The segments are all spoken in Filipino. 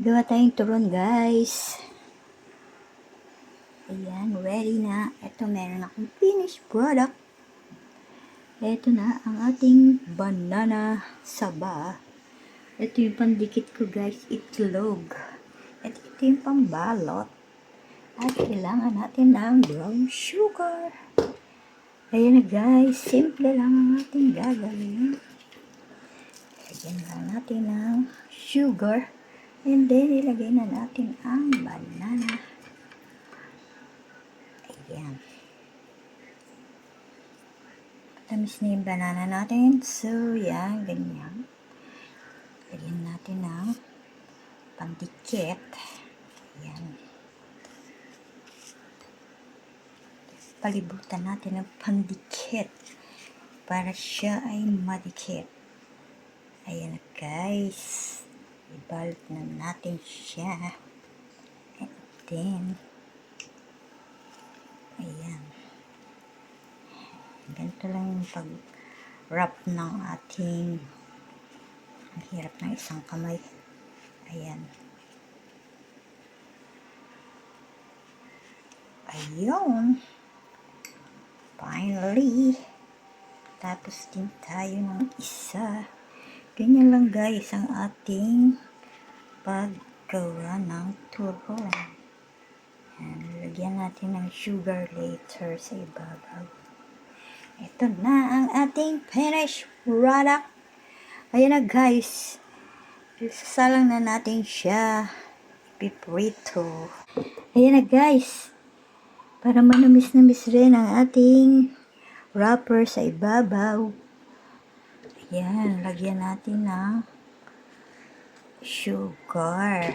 Gawa tayong turon, guys. Ayan, ready na. Ito, meron akong finished product. Ito na ang ating banana saba. Ito yung pandikit ko, guys, itlog. At ito yung pambalot. At kailangan natin ng brown sugar. Ayan na, guys. Simple lang ang ating gagawin. Lagyan lang natin ng sugar. And then, ilagay na natin ang banana. Ayan. Tamis na yung banana natin. So, yan. Ganyan. Lagyan natin ng pandikit. Ayan. Palibutan natin ng pandikit para siya ay madikit. Ayan na, guys. Ibalot na natin siya. And then, ayan. Ganito lang yung pag-wrap ng ating, ang hirap ng isang kamay. Ayan. Ayun. Finally. Tapos din tayo ng isa. Ganyan lang, guys, ang ating paggawa ng turon. Ayan. Lagyan natin ng sugar later sa ibabaw. Ito na ang ating finished product. Ayan na, guys. Isasalang na natin siya. Piprito. Ayan na, guys. Para manamis-namis rin ang ating wrapper sa ibabaw. Ayan. Lagyan natin ng sugar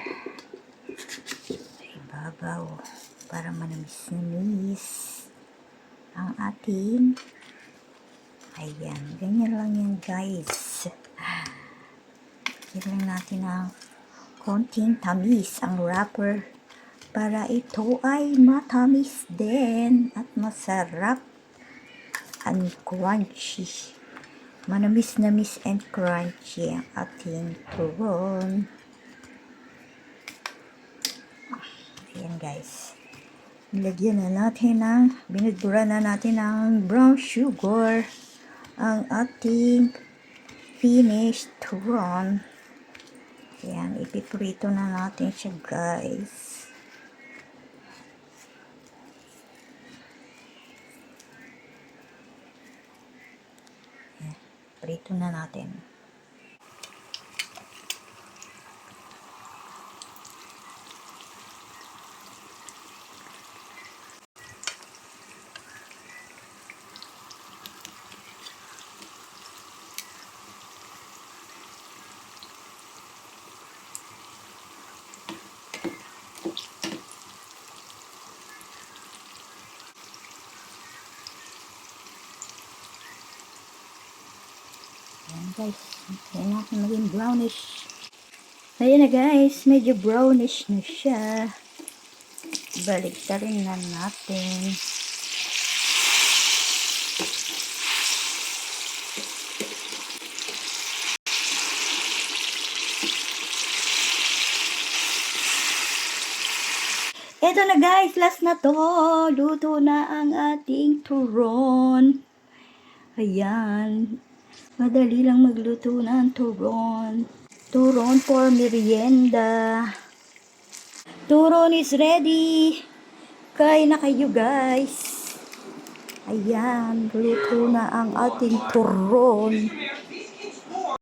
sa ibabaw. Para manamis-namis ang ating. Ayan, ganyan lang yan, guys. Lagyan lang natin ng konting tamis ang wrapper para ito ay matamis din at masarap and crunchy. Manamis-namis and crunchy ang ating turon. Ayan, guys. Nilagyan na natin binudbura na natin ng brown sugar ang ating finished turon. Ayan, ipiprito na natin siya, guys. Ayan, prito na natin. Ayan, guys. Ayan natin maging brownish. Ayan na, guys. Medyo brownish na siya. Balik na rin na natin. Ito na, guys. Last na to. Luto na ang ating turon. Ayan. Madali lang magluto ng turon. Turon for merienda. Turon is ready. Kain na kayo, guys. Ayan, luto na ang ating turon.